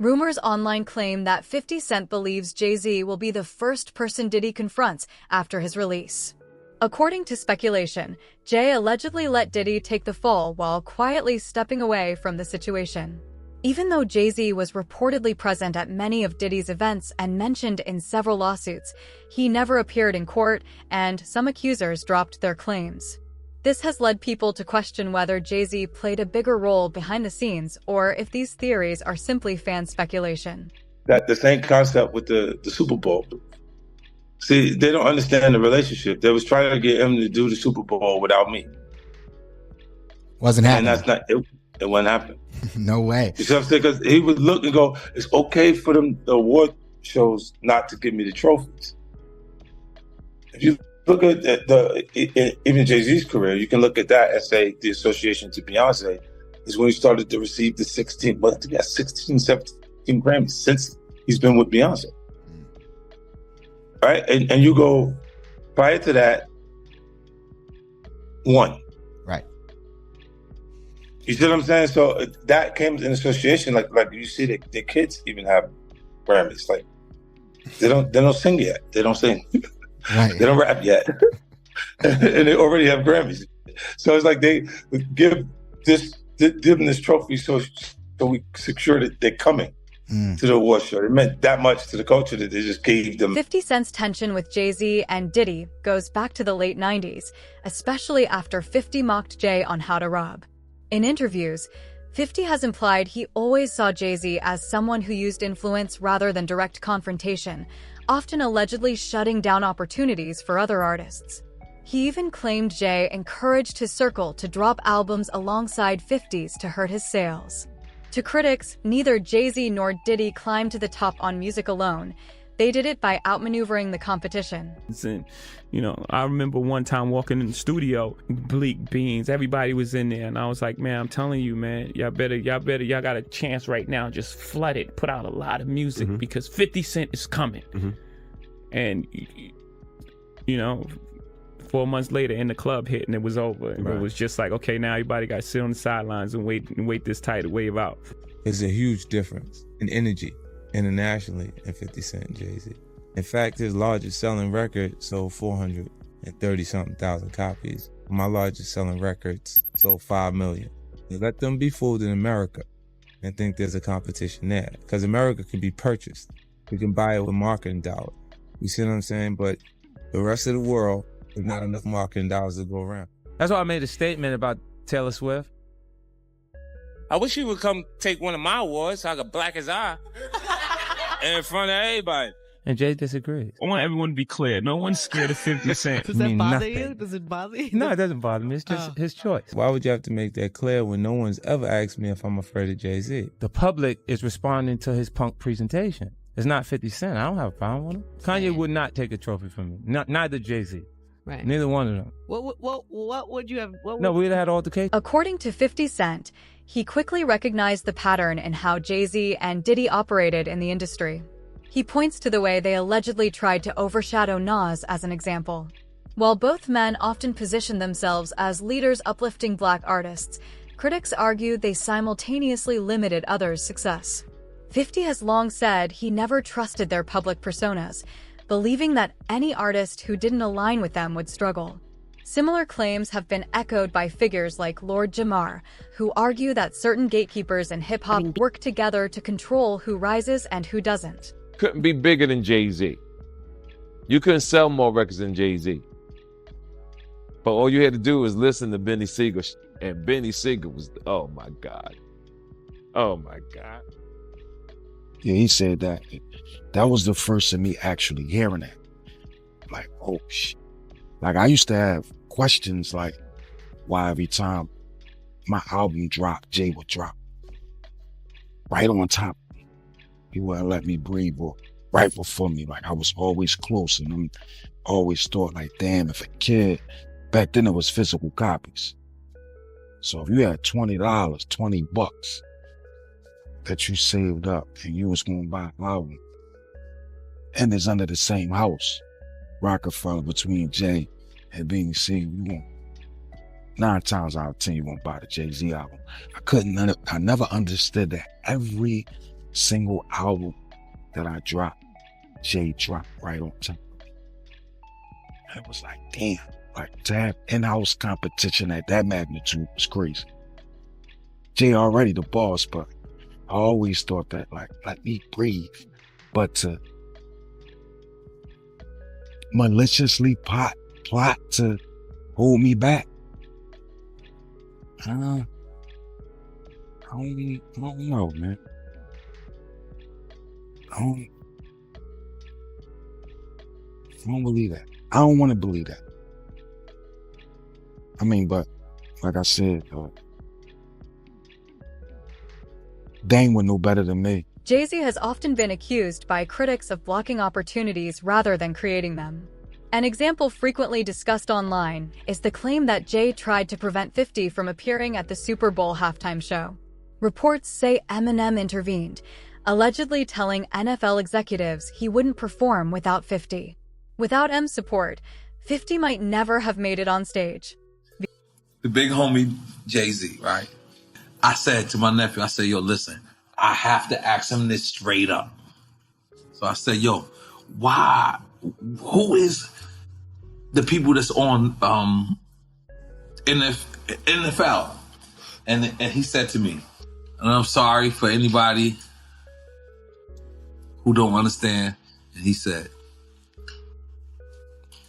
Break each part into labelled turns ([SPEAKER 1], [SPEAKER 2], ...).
[SPEAKER 1] Rumors online claim that 50 Cent believes Jay-Z will be the first person Diddy confronts after his release. According to speculation, Jay allegedly let Diddy take the fall while quietly stepping away from the situation. Even though Jay-Z was reportedly present at many of Diddy's events and mentioned in several lawsuits, he never appeared in court, and some accusers dropped their claims. This has led people to question whether Jay-Z played a bigger role behind the scenes or if these theories are simply fan speculation.
[SPEAKER 2] That the same concept with the Super Bowl. See, they don't understand the relationship. They was trying to get him to do the Super Bowl without me.
[SPEAKER 3] Wasn't happening.
[SPEAKER 2] And that's not it. It wouldn't happen.
[SPEAKER 3] No way.
[SPEAKER 2] You see what I'm saying? Because he would look and go, it's okay for them, the award shows, not to give me the trophies. If you look at even Jay-Z's career, you can look at that and say the association to Beyonce is when he started to receive the 16, 17 Grammys since he's been with Beyonce. Right? And you go, prior to that, one.
[SPEAKER 3] Right.
[SPEAKER 2] You see what I'm saying? So that came in association, like you see the kids even have Grammys. Like they don't sing yet. They don't sing.
[SPEAKER 3] Right.
[SPEAKER 2] They don't rap yet. And they already have Grammys. So it's like they give them this trophy so we secure that they're coming to the award show. It meant that much to the culture that they just gave them.
[SPEAKER 1] 50 Cent's tension with Jay-Z and Diddy goes back to the late 90s, especially after 50 mocked Jay on How to Rob. In interviews, 50 has implied he always saw Jay-Z as someone who used influence rather than direct confrontation, often allegedly shutting down opportunities for other artists. He even claimed Jay encouraged his circle to drop albums alongside 50's to hurt his sales. To critics, neither Jay-Z nor Diddy climbed to the top on music alone. They did it by outmaneuvering the competition.
[SPEAKER 4] And, I remember one time walking in the studio, Bleak Beans, everybody was in there, and I was like, man, I'm telling you, man, y'all got a chance right now. Just flood it, put out a lot of music because 50 Cent is coming. And, 4 months later, in the club hit and it was over. And It was just like, okay, now everybody got to sit on the sidelines and wait this tidal wave out.
[SPEAKER 5] There's a huge difference in energy internationally in 50 Cent and Jay-Z. In fact, his largest selling record sold 430-something thousand copies. My largest selling records sold 5 million. You let them be fooled in America and think there's a competition there. Because America can be purchased. We can buy it with marketing dollars. You see what I'm saying? But the rest of the world, there's not enough marketing dollars to go around.
[SPEAKER 6] That's why I made a statement about Taylor Swift. I wish he would come take one of my awards so I could black his eye in front of everybody. And Jay disagrees.
[SPEAKER 4] I want everyone to be clear. No one's scared of 50 Cent.
[SPEAKER 7] Does that bother you? Does it bother you?
[SPEAKER 6] No, it doesn't bother me. It's just his choice.
[SPEAKER 5] Why would you have to make that clear when no one's ever asked me if I'm afraid of Jay-Z?
[SPEAKER 6] The public is responding to his punk presentation. It's not 50 Cent. I don't have a problem with him. Kanye would not take a trophy from me. Neither Jay-Z.
[SPEAKER 7] Right.
[SPEAKER 6] Neither one of them.
[SPEAKER 7] What would you have?
[SPEAKER 6] We'd have had altercation.
[SPEAKER 1] According to 50 Cent, he quickly recognized the pattern in how Jay-Z and Diddy operated in the industry. He points to the way they allegedly tried to overshadow Nas as an example. While both men often position themselves as leaders uplifting Black artists, critics argue they simultaneously limited others' success. 50 has long said he never trusted their public personas, believing that any artist who didn't align with them would struggle. Similar claims have been echoed by figures like Lord Jamar, who argue that certain gatekeepers in hip-hop work together to control who rises and who doesn't.
[SPEAKER 8] Couldn't be bigger than Jay-Z. You couldn't sell more records than Jay-Z. But all you had to do was listen to Benny Siegel, and Benny Siegel was, oh my God. Oh my God.
[SPEAKER 9] Yeah, he said that. That was the first of me actually hearing that. Like, oh shit. Like, I used to have questions like why every time my album dropped, Jay would drop right on top. He wouldn't let me breathe or right before me. Like, I was always close, and I always thought like, damn, if a kid, back then it was physical copies. So if you had $20, $20 that you saved up and you was gonna buy an album, and it's under the same house, Rockefeller, between Jay and Beanie Siegel, you won't. 9 times out of 10, you won't buy the Jay-Z album. I never understood that every single album that I dropped, Jay dropped right on time. And it was like, damn, like to have in-house competition at that magnitude was crazy. Jay already the boss, but I always thought that, like, let me breathe. But to maliciously plot to hold me back, I don't know, man. I don't believe that. I don't want to believe that. I mean, but like I said, Dame would know better than me.
[SPEAKER 1] Jay-Z has often been accused by critics of blocking opportunities rather than creating them. An example frequently discussed online is the claim that Jay tried to prevent 50 from appearing at the Super Bowl halftime show. Reports say Eminem intervened, allegedly telling NFL executives he wouldn't perform without 50. Without M's support, 50 might never have made it on stage.
[SPEAKER 10] The big homie Jay-Z, right? I said to my nephew, I said, yo, listen, I have to ask him this straight up. So I said, yo, why? Who is the people that's on NFL? And he said to me, and I'm sorry for anybody who don't understand. And he said,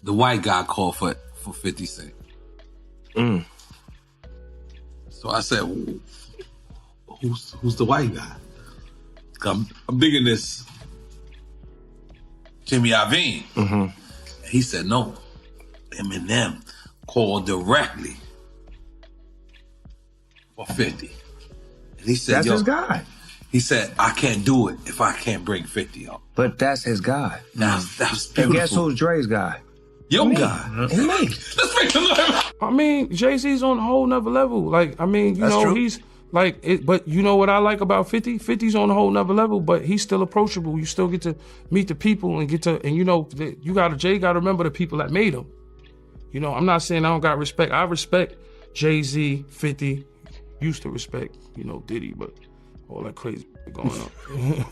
[SPEAKER 10] the white guy called for 50 Cent. So I said, who's the white guy? I'm big in this Jimmy Iovine. And he said, no, Eminem called directly for 50. And he said,
[SPEAKER 11] that's his guy.
[SPEAKER 10] He said, I can't do it if I can't bring 50 up.
[SPEAKER 11] But that's his guy.
[SPEAKER 10] That's beautiful.
[SPEAKER 11] And guess who's Dre's guy?
[SPEAKER 10] Your guy.
[SPEAKER 11] Me.
[SPEAKER 10] Let's make him live.
[SPEAKER 4] I mean, Jay-Z's on a whole nother level. Like, I mean, you
[SPEAKER 11] That's
[SPEAKER 4] know,
[SPEAKER 11] true.
[SPEAKER 4] he's like, but you know what I like about 50? 50's on a whole nother level, but he's still approachable. You still get to meet the people and and you know, Jay got to remember the people that made him. You know, I'm not saying I don't got respect. I respect Jay-Z, 50, used to respect, you know, Diddy, but all that crazy going on.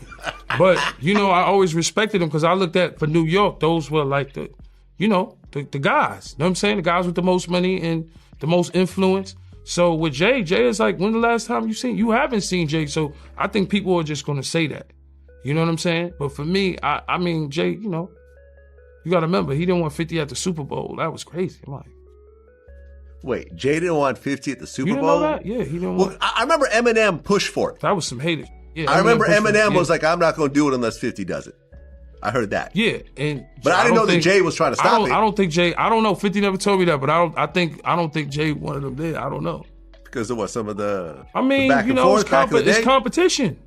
[SPEAKER 4] But, you know, I always respected him because I looked at, for New York, those were like the guys. You know what I'm saying? The guys with the most money and the most influence. So with Jay is like, when the last time you haven't seen Jay. So I think people are just going to say that. You know what I'm saying? But for me, I mean, Jay, you know, you got to remember, he didn't want 50 at the Super Bowl. That was crazy. I'm like,
[SPEAKER 12] wait, Jay didn't want 50 at the Super
[SPEAKER 4] you didn't
[SPEAKER 12] Bowl?
[SPEAKER 4] know that? Yeah, he didn't
[SPEAKER 12] Well,
[SPEAKER 4] want.
[SPEAKER 12] I remember Eminem pushed for it.
[SPEAKER 4] That was some haters. Yeah,
[SPEAKER 12] I remember
[SPEAKER 4] pushed for it,
[SPEAKER 12] Eminem
[SPEAKER 4] yeah.
[SPEAKER 12] was like, I'm not going to do it unless 50 does it. I heard that.
[SPEAKER 4] Yeah,
[SPEAKER 12] but I didn't know that Jay was trying to stop it.
[SPEAKER 4] I don't think Jay. I don't know. 50 never told me that, but I don't think Jay wanted them there. I don't know.
[SPEAKER 12] Because of what, some of the
[SPEAKER 4] I mean,
[SPEAKER 12] the back
[SPEAKER 4] you
[SPEAKER 12] and
[SPEAKER 4] know,
[SPEAKER 12] forth back in the
[SPEAKER 4] it's
[SPEAKER 12] day?
[SPEAKER 4] competition.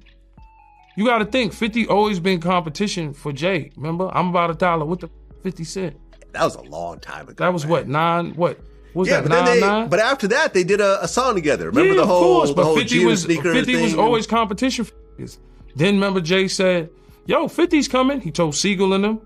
[SPEAKER 4] You got to think. 50 always been competition for Jay. Remember, I'm about $1. What the 50 Cent?
[SPEAKER 12] That was a long time ago.
[SPEAKER 4] That was what, 9? What was
[SPEAKER 12] yeah,
[SPEAKER 4] that?
[SPEAKER 12] but
[SPEAKER 4] 9?
[SPEAKER 12] But after that, they did a song together. Remember
[SPEAKER 4] Yeah,
[SPEAKER 12] the whole,
[SPEAKER 4] of course, but 50
[SPEAKER 12] Gina
[SPEAKER 4] was
[SPEAKER 12] sneaker
[SPEAKER 4] 50
[SPEAKER 12] thing?
[SPEAKER 4] was always competition. For niggas. Then remember Jay said, "Yo, 50's coming." He told Siegel and them,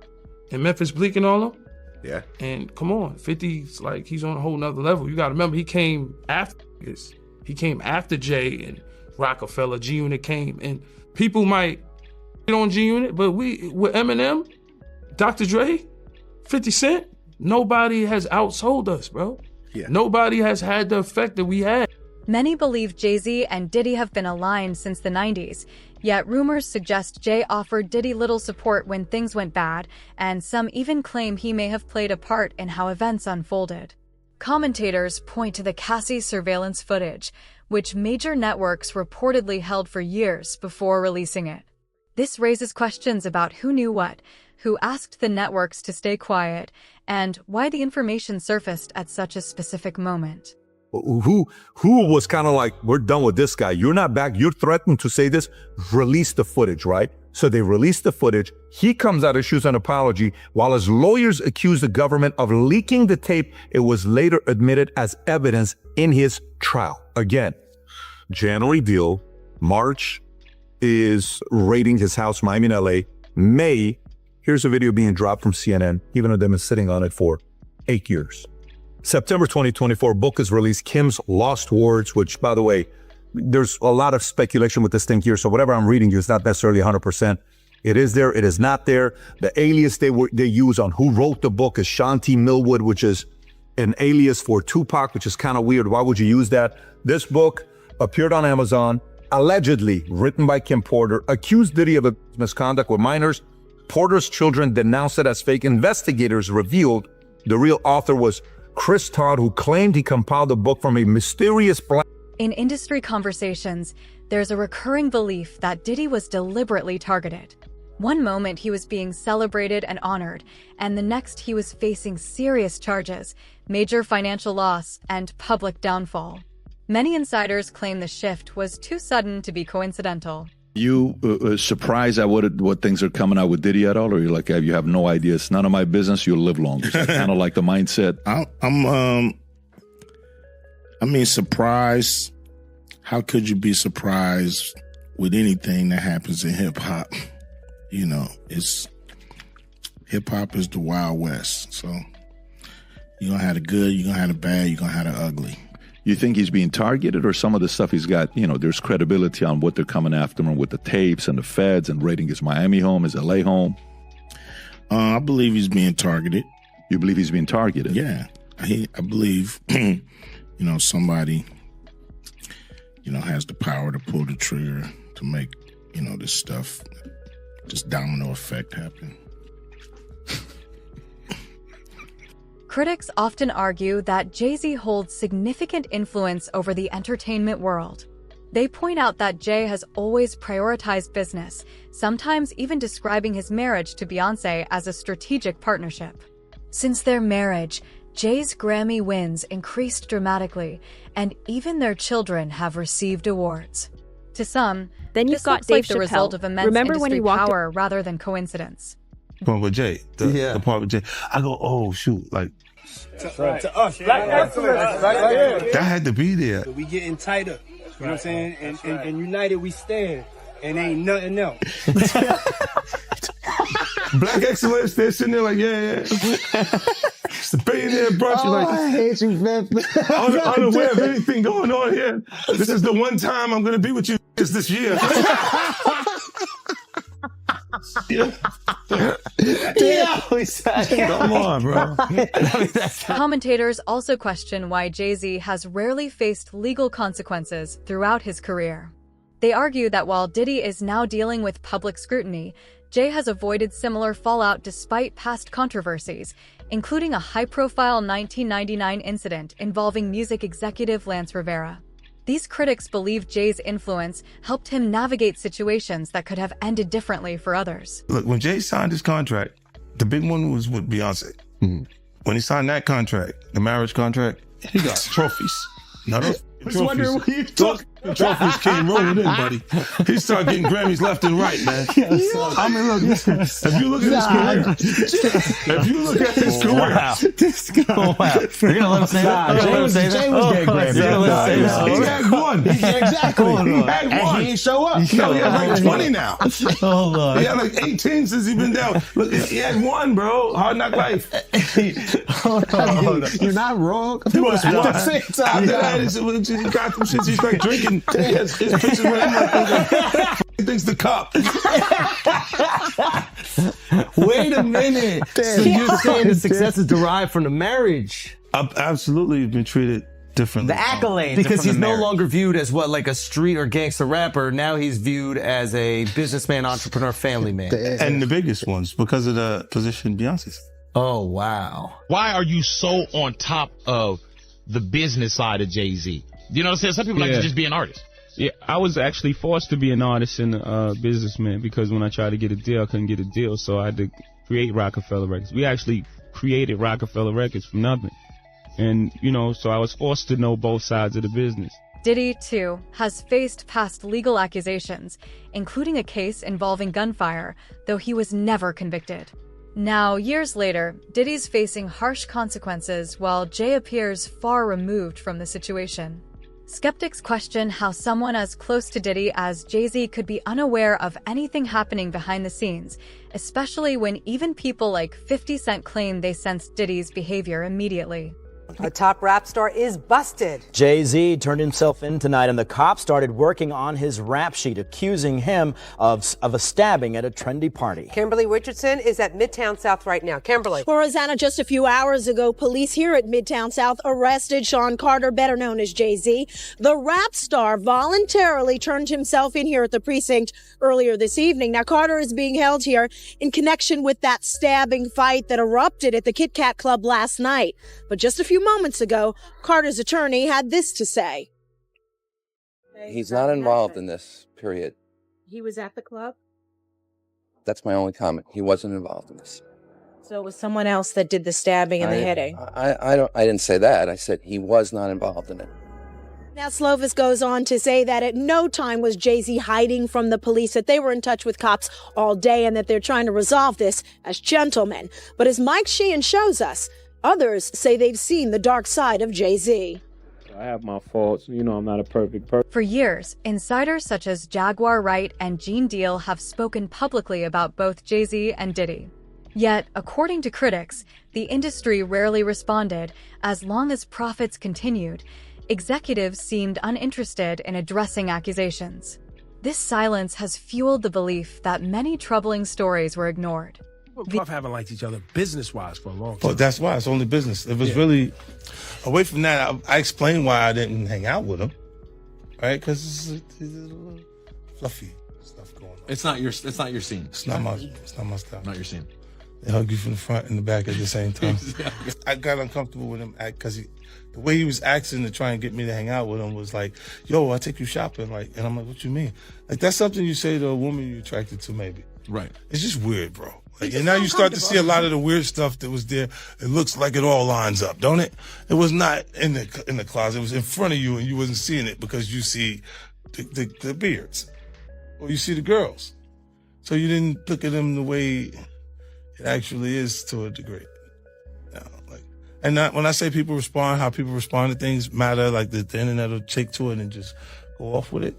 [SPEAKER 4] and Memphis Bleak and all them.
[SPEAKER 12] Yeah.
[SPEAKER 4] And come on, 50's like, he's on a whole nother level. You got to remember, he came after this. He came after Jay and Rockefeller. G Unit came, and people might get on G Unit, but with Eminem, Dr. Dre, 50 Cent, nobody has outsold us, bro.
[SPEAKER 12] Yeah.
[SPEAKER 4] Nobody has had the effect that we had.
[SPEAKER 1] Many believe Jay-Z and Diddy have been aligned since the 90s, yet rumors suggest Jay offered Diddy little support when things went bad, and some even claim he may have played a part in how events unfolded. Commentators point to the Cassie surveillance footage, which major networks reportedly held for years before releasing it. This raises questions about who knew what, who asked the networks to stay quiet, and why the information surfaced at such a specific moment.
[SPEAKER 13] Who was kind of like, we're done with this guy. You're not back. You're threatened to say this. Release the footage, right? So they released the footage. He comes out, issues an apology. While his lawyers accuse the government of leaking the tape, it was later admitted as evidence in his trial. Again, January deal. March is raiding his house, Miami and LA. May, here's a video being dropped from CNN, even though they've been sitting on it for 8 years. September 2024, book is released, Kim's Lost Words, which, by the way, there's a lot of speculation with this thing here. So whatever I'm reading you is not necessarily 100%. It is there, it is not there. The alias they use on who wrote the book is Shanti Millwood, which is an alias for Tupac, which is kind of weird. Why would you use that? This book appeared on Amazon, allegedly written by Kim Porter, accused Diddy of misconduct with minors. Porter's children denounced it as fake. Investigators revealed the real author was Chris Todd, who claimed he compiled the book from a mysterious black.
[SPEAKER 1] In industry conversations, there's a recurring belief that Diddy was deliberately targeted. One moment he was being celebrated and honored, and the next he was facing serious charges, major financial loss, and public downfall. Many insiders claim the shift was too sudden to be coincidental.
[SPEAKER 14] You surprised at what things are coming out with Diddy at all, or you're like, you have no idea, it's none of my business, you'll live longer? Is that kind of like the mindset?
[SPEAKER 15] Surprised. How could you be surprised with anything that happens in hip hop? You know, hip hop is the Wild West. So you're gonna have the good, you're gonna have the bad, you're gonna have the ugly.
[SPEAKER 14] You think he's being targeted, or some of the stuff he's got, there's credibility on what they're coming after him with the tapes and the feds and raiding his Miami home, his LA home?
[SPEAKER 15] I believe he's being targeted.
[SPEAKER 14] You believe he's being targeted?
[SPEAKER 15] Yeah. I believe, somebody, has the power to pull the trigger to make, this stuff, this domino effect happen.
[SPEAKER 1] Critics often argue that Jay-Z holds significant influence over the entertainment world. They point out that Jay has always prioritized business, sometimes even describing his marriage to Beyoncé as a strategic partnership. Since their marriage, Jay's Grammy wins increased dramatically, and even their children have received awards. To some,
[SPEAKER 16] then you've
[SPEAKER 1] this
[SPEAKER 16] got
[SPEAKER 1] looks
[SPEAKER 16] Dave
[SPEAKER 1] like the
[SPEAKER 16] Chappelle.
[SPEAKER 1] result of immense
[SPEAKER 16] Remember when
[SPEAKER 1] industry
[SPEAKER 16] he walked
[SPEAKER 1] power rather than coincidence.
[SPEAKER 17] Part with Jay, the part with Jay. I go, oh shoot, like
[SPEAKER 18] to us, black excellence,
[SPEAKER 17] that had to be there.
[SPEAKER 18] So we getting tighter, you know what I'm saying? And united we stand, and ain't nothing else.
[SPEAKER 17] Black excellence, they're sitting there like, yeah. It's the billionaire brunch.
[SPEAKER 18] Oh,
[SPEAKER 17] Like,
[SPEAKER 18] I hate you, man.
[SPEAKER 17] Unaware of anything going on here. This is the one time I'm going to be with you this year.
[SPEAKER 18] Yeah.
[SPEAKER 17] Come on, bro.
[SPEAKER 1] Commentators also question why Jay-Z has rarely faced legal consequences throughout his career. They argue that while Diddy is now dealing with public scrutiny, Jay has avoided similar fallout despite past controversies, including a high-profile 1999 incident involving music executive Lance Rivera. These critics believe Jay's influence helped him navigate situations that could have ended differently for others.
[SPEAKER 17] Look, when Jay signed his contract, the big one was with Beyonce. Mm-hmm. When he signed that contract, the marriage contract, he got trophies. Not those
[SPEAKER 18] wondering what you talking
[SPEAKER 17] about. Trophies came rolling in, buddy. He started getting Grammys left and right, man. I mean, look, if you look at his career,
[SPEAKER 18] wow. This guy. Oh, wow. You're going to let him say that? Jay was getting Grammys.
[SPEAKER 17] He had one.
[SPEAKER 18] Exactly.
[SPEAKER 17] He had one.
[SPEAKER 18] And he ain't show up.
[SPEAKER 17] He had like 20 now.
[SPEAKER 18] Oh, Lord.
[SPEAKER 17] He had like 18 since he's been down. Look, he had one, bro. Hard Knock Life.
[SPEAKER 18] Hold on. You're not wrong.
[SPEAKER 17] After that, he got some shit. He started drinking. His pictures with him like thinks the cup.
[SPEAKER 18] Wait a minute. So you're saying the success is derived from the marriage?
[SPEAKER 17] Absolutely, been treated differently.
[SPEAKER 19] The accolades.
[SPEAKER 18] Because he's no longer viewed as like a street or gangster rapper. Now he's viewed as a businessman, entrepreneur, family man.
[SPEAKER 17] And the biggest ones because of the position Beyonce's.
[SPEAKER 18] Oh, wow.
[SPEAKER 20] Why are you so on top of the business side of Jay-Z? You know what I'm saying? Some people like to just be an artist.
[SPEAKER 4] Yeah, I was actually forced to be an artist and a businessman because when I tried to get a deal, I couldn't get a deal. So I had to create Rockefeller Records. We actually created Rockefeller Records from nothing. And, so I was forced to know both sides of the business.
[SPEAKER 1] Diddy, too, has faced past legal accusations, including a case involving gunfire, though he was never convicted. Now, years later, Diddy's facing harsh consequences while Jay appears far removed from the situation. Skeptics question how someone as close to Diddy as Jay-Z could be unaware of anything happening behind the scenes, especially when even people like 50 Cent claim they sensed Diddy's behavior immediately.
[SPEAKER 16] A top rap star is busted.
[SPEAKER 19] Jay-Z turned himself in tonight, and the cops started working on his rap sheet, accusing him of a stabbing at a trendy party.
[SPEAKER 16] Kimberly Richardson is at Midtown South right now. Kimberly.
[SPEAKER 21] Well, Rosanna, just a few hours ago, police here at Midtown South arrested Sean Carter, better known as Jay-Z. The rap star voluntarily turned himself in here at the precinct earlier this evening. Now, Carter is being held here in connection with that stabbing fight that erupted at the Kit Kat Club last night. But just a few moments ago, Carter's attorney had this to say.
[SPEAKER 22] He's not involved in this, period.
[SPEAKER 21] He was at the club?
[SPEAKER 22] That's my only comment. He wasn't involved in this.
[SPEAKER 21] So it was someone else that did the stabbing and the hitting?
[SPEAKER 22] I didn't say that. I said he was not involved in it.
[SPEAKER 21] Now, Slovis goes on to say that at no time was Jay-Z hiding from the police, that they were in touch with cops all day and that they're trying to resolve this as gentlemen. But as Mike Sheehan shows us, others say they've seen the dark side of Jay-Z.
[SPEAKER 23] I have my faults. You know, I'm not a perfect person.
[SPEAKER 1] For years, insiders such as Jaguar Wright and Gene Deal have spoken publicly about both Jay-Z and Diddy. Yet, according to critics, the industry rarely responded. As long as profits continued, executives seemed uninterested in addressing accusations. This silence has fueled the belief that many troubling stories were ignored.
[SPEAKER 24] Puff haven't liked each other business-wise for a long time.
[SPEAKER 2] Well, that's why it's only business. It was really away from that. I explained why I didn't hang out with him, right? Because it's a little fluffy stuff going on.
[SPEAKER 12] It's not your scene.
[SPEAKER 2] It's not my style.
[SPEAKER 12] Not your scene.
[SPEAKER 2] They hug you from the front and the back at the same time. I got uncomfortable with him because the way he was acting to try and get me to hang out with him was like, "Yo, I'll take you shopping." Like, and I'm like, "What you mean?" Like, that's something you say to a woman you're attracted to, maybe.
[SPEAKER 12] Right.
[SPEAKER 2] It's just weird, bro. Like, and now you start to see a lot of the weird stuff that was there. It looks like it all lines up, don't it? It was not in the closet. It was in front of you, and you wasn't seeing it because you see the beards, or you see the girls. So you didn't look at them the way it actually is to a degree. And when I say people respond, how people respond to things matter. Like the internet will take to it and just go off with it.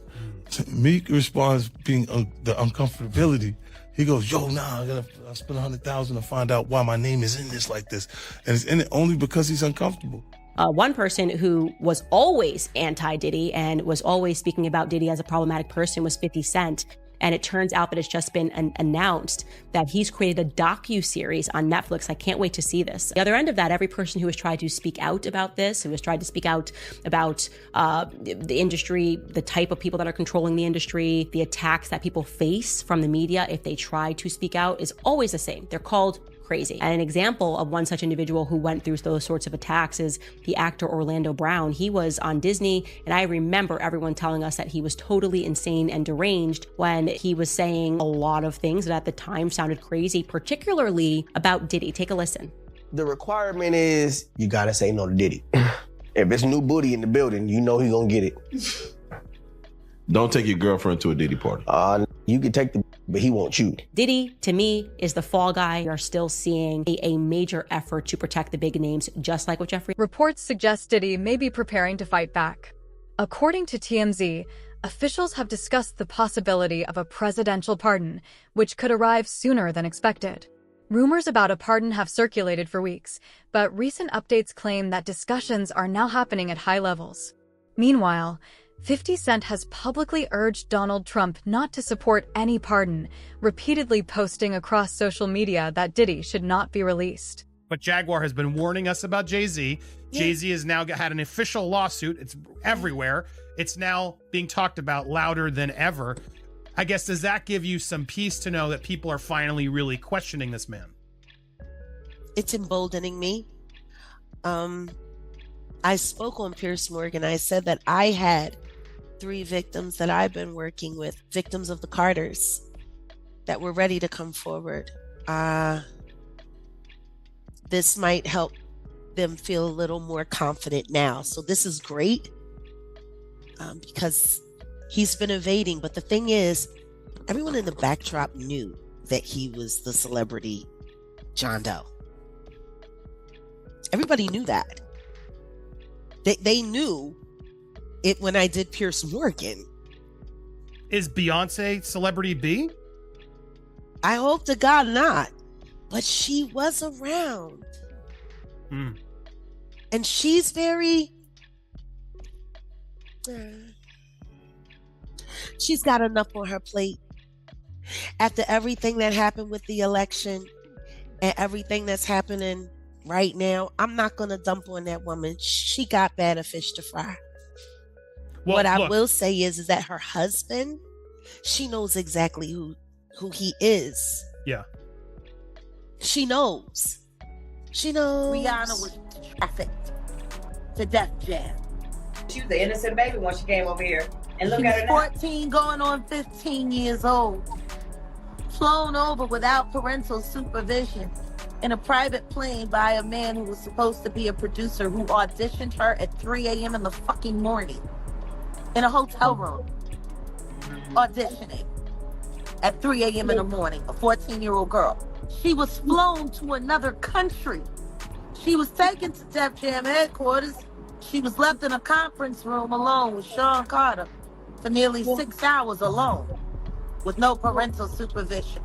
[SPEAKER 2] Meek responds being the uncomfortability. He goes, "Yo, nah, I spend $100,000 to find out why my name is in this like this," and it's in it only because he's uncomfortable.
[SPEAKER 25] One person who was always anti-Diddy and was always speaking about Diddy as a problematic person was 50 Cent. And it turns out that it's just been announced that he's created a docu-series on Netflix. I can't wait to see this. The other end of that, every person who has tried to speak out about this, who has tried to speak out about the industry, the type of people that are controlling the industry, the attacks that people face from the media if they try to speak out, is always the same. They're called crazy. And an example of one such individual who went through those sorts of attacks is the actor Orlando Brown. He was on Disney, and I remember everyone telling us that he was totally insane and deranged when he was saying a lot of things that at the time sounded crazy, particularly about Diddy. Take a listen.
[SPEAKER 26] The requirement is you gotta say no to Diddy. If it's new booty in the building, you know he's gonna get it.
[SPEAKER 12] Don't take your girlfriend to a Diddy party.
[SPEAKER 26] You can take but he won't you.
[SPEAKER 25] Diddy, to me, is the fall guy. We are still seeing a major effort to protect the big names, just like with Jeffrey.
[SPEAKER 1] Reports suggest Diddy may be preparing to fight back. According to TMZ, officials have discussed the possibility of a presidential pardon, which could arrive sooner than expected. Rumors about a pardon have circulated for weeks, but recent updates claim that discussions are now happening at high levels. Meanwhile, 50 Cent has publicly urged Donald Trump not to support any pardon, repeatedly posting across social media that Diddy should not be released.
[SPEAKER 27] But Jaguar has been warning us about Jay-Z. Jay-Z has now had an official lawsuit. It's everywhere. It's now being talked about louder than ever. I guess, does that give you some peace to know that people are finally really questioning this man?
[SPEAKER 28] It's emboldening me. I spoke on Piers Morgan. I said that I had 3 victims that I've been working with, victims of the Carters, that were ready to come forward. This might help them feel a little more confident now. So this is great because he's been evading. But the thing is, everyone in the backdrop knew that he was the celebrity John Doe. Everybody knew that. They knew it when I did Piers Morgan.
[SPEAKER 27] Is Beyonce Celebrity B?
[SPEAKER 28] I hope to God not. But she was around. And she's very, she's got enough on her plate. After everything that happened with the election and everything that's happening right now, I'm not going to dump on that woman. She got better fish to fry.
[SPEAKER 27] Well,
[SPEAKER 28] what I
[SPEAKER 27] look.
[SPEAKER 28] will say is that her husband, she knows exactly who he is.
[SPEAKER 27] Yeah.
[SPEAKER 28] She knows. She knows.
[SPEAKER 3] Rihanna was trafficked to Def Jam.
[SPEAKER 5] She was an innocent baby when she came over here. And look
[SPEAKER 3] She
[SPEAKER 5] at her
[SPEAKER 3] was
[SPEAKER 5] now.
[SPEAKER 3] 14 going on 15 years old. Flown over without parental supervision in a private plane by a man who was supposed to be a producer who auditioned her at 3 a.m. in the fucking morning in a hotel room. Auditioning at 3 a.m. in the morning, a 14-year-old girl. She was flown to another country. She was taken to Def Jam headquarters. She was left in a conference room alone with Sean Carter for nearly 6 hours alone with no parental supervision.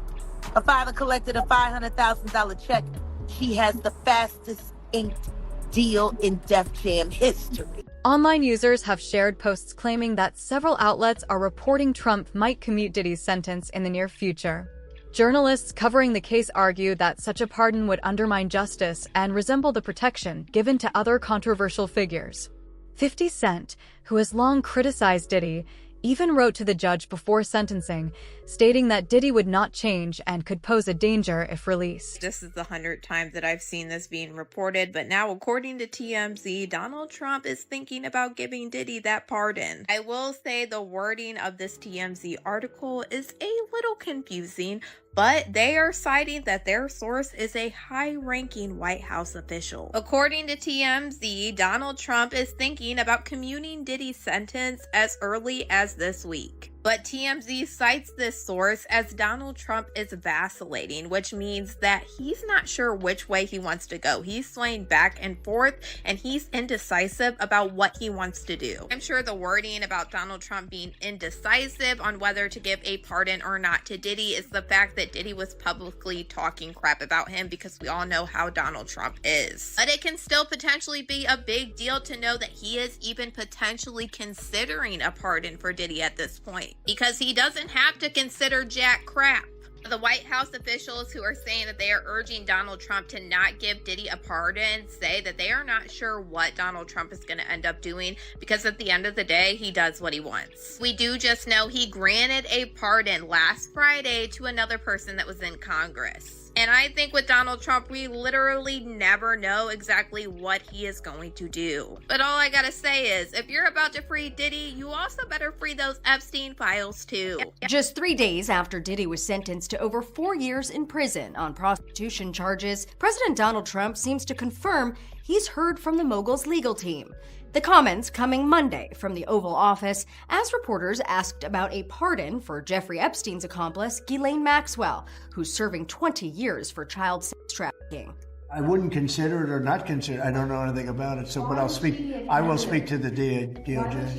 [SPEAKER 3] Her father collected a $500,000 check. She has the fastest inked deal in Def Jam history.
[SPEAKER 1] Online users have shared posts claiming that several outlets are reporting Trump might commute Diddy's sentence in the near future. Journalists covering the case argue that such a pardon would undermine justice and resemble the protection given to other controversial figures. 50 Cent, who has long criticized Diddy, even wrote to the judge before sentencing, stating that Diddy would not change and could pose a danger if released.
[SPEAKER 6] This is the 100th time that I've seen this being reported, but now according to TMZ, Donald Trump is thinking about giving Diddy that pardon. I will say the wording of this TMZ article is a little confusing, but they are citing that their source is a high-ranking White House official. According to TMZ, Donald Trump is thinking about commuting Diddy's sentence as early as this week. But TMZ cites this source as Donald Trump is vacillating, which means that he's not sure which way he wants to go. He's swaying back and forth, and he's indecisive about what he wants to do. I'm sure the wording about Donald Trump being indecisive on whether to give a pardon or not to Diddy is the fact that Diddy was publicly talking crap about him, because we all know how Donald Trump is. But it can still potentially be a big deal to know that he is even potentially considering a pardon for Diddy at this point, because he doesn't have to consider jack crap. The White House officials who are saying that they are urging Donald Trump to not give Diddy a pardon say that they are not sure what Donald Trump is going to end up doing, because at the end of the day, he does what he wants. We do just know he granted a pardon last Friday to another person that was in Congress. And I think with Donald Trump, we literally never know exactly what he is going to do. But all I gotta say is, if you're about to free Diddy, you also better free those Epstein files too.
[SPEAKER 7] Just 3 days after Diddy was sentenced to over 4 years in prison on prostitution charges, President Donald Trump seems to confirm he's heard from the mogul's legal team. The comments coming Monday from the Oval Office as reporters asked about a pardon for Jeffrey Epstein's accomplice, Ghislaine Maxwell, who's serving 20 years for child sex trafficking.
[SPEAKER 8] I wouldn't consider it or not consider it. I don't know anything about it, but I will speak to the DOJ.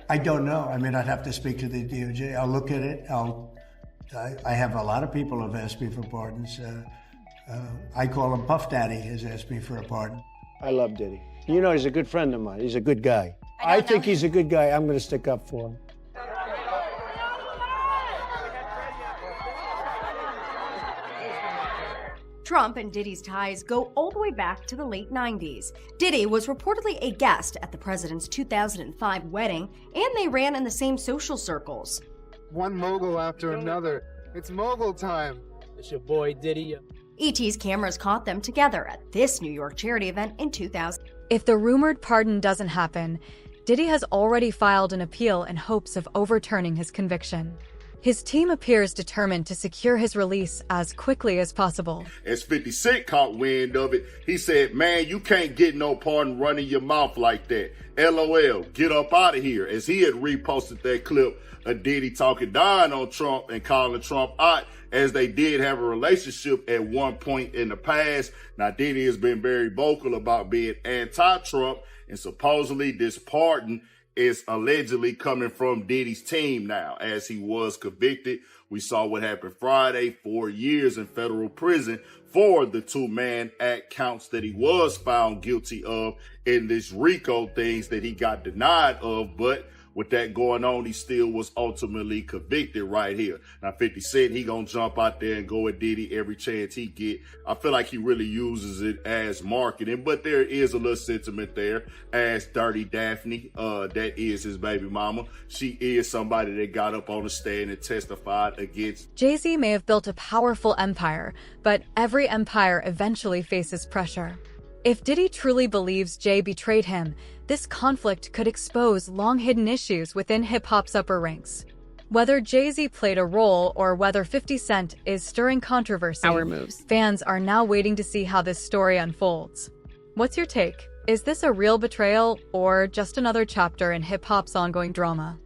[SPEAKER 8] I don't know. I mean, I'd have to speak to the DOJ. I'll look at it. I have a lot of people who have asked me for pardons. I call him Puff Daddy has asked me for a pardon.
[SPEAKER 23] I love Diddy. You know, he's a good friend of mine. He's a good guy. I think he's a good guy. I'm going to stick up for him.
[SPEAKER 7] Trump and Diddy's ties go all the way back to the late 90s. Diddy was reportedly a guest at the president's 2005 wedding, and they ran in the same social circles.
[SPEAKER 9] One mogul after another. It's mogul time.
[SPEAKER 23] It's your boy Diddy.
[SPEAKER 7] ET's cameras caught them together at this New York charity event in 2000.
[SPEAKER 1] If the rumored pardon doesn't happen, Diddy has already filed an appeal in hopes of overturning his conviction. His team appears determined to secure his release as quickly as possible.
[SPEAKER 10] As 50 Cent caught wind of it, he said, "Man, you can't get no pardon running your mouth like that. LOL, get up out of here," as he had reposted that clip of Diddy talking down on Trump and calling Trump out, as they did have a relationship at one point in the past. Now, Diddy has been very vocal about being anti-Trump, and supposedly this pardon is allegedly coming from Diddy's team now, as he was convicted We saw what happened Friday, 4 years in federal prison for the 2-man act counts that he was found guilty of in this RICO things that he got denied of. But with that going on, he still was ultimately convicted right here. Now, 50 Cent, he gonna jump out there and go at Diddy every chance he get. I feel like he really uses it as marketing, but there is a little sentiment there as Dirty Daphne, that is his baby mama. She is somebody that got up on the stand and testified against.
[SPEAKER 1] Jay-Z may have built a powerful empire, but every empire eventually faces pressure. If Diddy truly believes Jay betrayed him, this conflict could expose long-hidden issues within hip-hop's upper ranks. Whether Jay-Z played a role or whether 50 Cent is stirring controversy,
[SPEAKER 4] Power moves.
[SPEAKER 1] Fans are now waiting to see how this story unfolds. What's your take? Is this a real betrayal or just another chapter in hip-hop's ongoing drama?